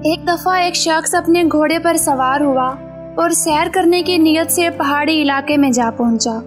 ایک دفعہ ایک شخص اپنے گھوڑے پر سوار ہوا اور سیر کرنے کی نیت سے پہاڑی علاقے میں جا پہنچا۔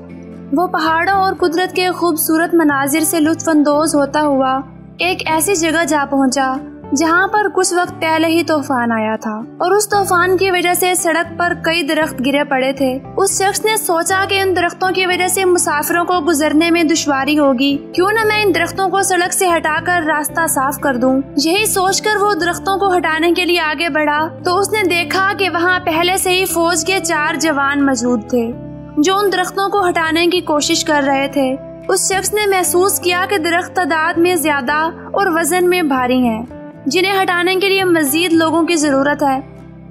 وہ پہاڑوں اور قدرت کے خوبصورت مناظر سے لطف اندوز ہوتا ہوا ایک ایسی جگہ جا پہنچا جہاں پر کچھ وقت پہلے ہی طوفان آیا تھا اور اس طوفان کی وجہ سے سڑک پر کئی درخت گرے پڑے تھے۔ اس شخص نے سوچا کہ ان درختوں کی وجہ سے مسافروں کو گزرنے میں دشواری ہوگی، کیوں نہ میں ان درختوں کو سڑک سے ہٹا کر راستہ صاف کر دوں۔ یہی سوچ کر وہ درختوں کو ہٹانے کے لیے آگے بڑھا تو اس نے دیکھا کہ وہاں پہلے سے ہی فوج کے 4 جوان موجود تھے جو ان درختوں کو ہٹانے کی کوشش کر رہے تھے۔ اس شخص نے محسوس کیا کہ درخت تعداد میں زیادہ اور وزن میں بھاری ہیں، جنہیں ہٹانے کے لیے مزید لوگوں کی ضرورت ہے۔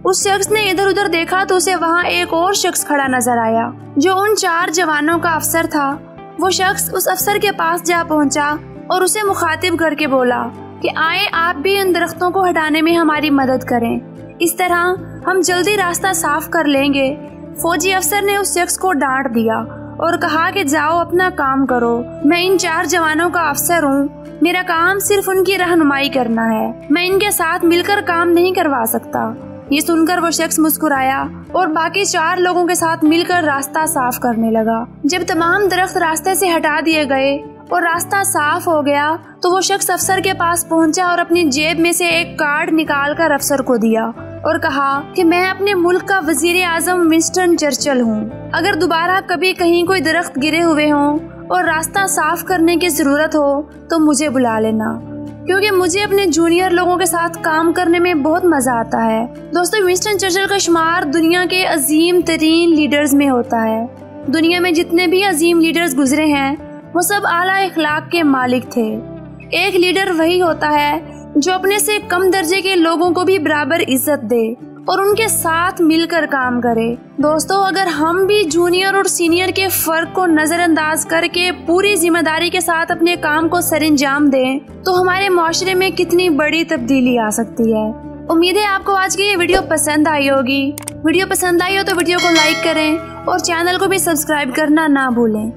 اس شخص نے ادھر ادھر دیکھا تو اسے وہاں ایک اور شخص کھڑا نظر آیا جو ان 4 جوانوں کا افسر تھا۔ وہ شخص اس افسر کے پاس جا پہنچا اور اسے مخاطب کر کے بولا کہ آئیں آپ بھی ان درختوں کو ہٹانے میں ہماری مدد کریں، اس طرح ہم جلدی راستہ صاف کر لیں گے۔ فوجی افسر نے اس شخص کو ڈانٹ دیا اور کہا کہ جاؤ اپنا کام کرو، میں ان 4 جوانوں کا افسر ہوں، میرا کام صرف ان کی رہنمائی کرنا ہے، میں ان کے ساتھ مل کر کام نہیں کروا سکتا۔ یہ سن کر وہ شخص مسکرایا اور باقی 4 لوگوں کے ساتھ مل کر راستہ صاف کرنے لگا۔ جب تمام درخت راستے سے ہٹا دیے گئے اور راستہ صاف ہو گیا تو وہ شخص افسر کے پاس پہنچا اور اپنی جیب میں سے ایک کارڈ نکال کر افسر کو دیا اور کہا کہ میں اپنے ملک کا وزیر اعظم ونسٹن چرچل ہوں، اگر دوبارہ کبھی کہیں کوئی درخت گرے ہوئے ہوں اور راستہ صاف کرنے کی ضرورت ہو تو مجھے بلا لینا، کیونکہ مجھے اپنے جونیئر لوگوں کے ساتھ کام کرنے میں بہت مزہ آتا ہے۔ دوستو، ونسٹن چرچل کا شمار دنیا کے عظیم ترین لیڈرز میں ہوتا ہے۔ دنیا میں جتنے بھی عظیم لیڈرز گزرے ہیں وہ سب اعلیٰ اخلاق کے مالک تھے۔ ایک لیڈر وہی ہوتا ہے جو اپنے سے کم درجے کے لوگوں کو بھی برابر عزت دے اور ان کے ساتھ مل کر کام کرے۔ دوستو، اگر ہم بھی جونیئر اور سینئر کے فرق کو نظر انداز کر کے پوری ذمہ داری کے ساتھ اپنے کام کو سر انجام دیں تو ہمارے معاشرے میں کتنی بڑی تبدیلی آ سکتی ہے۔ امید ہے آپ کو آج کی یہ ویڈیو پسند آئی ہوگی۔ ویڈیو پسند آئی ہو تو ویڈیو کو لائک کریں اور چینل کو بھی سبسکرائب کرنا نہ بھولیں۔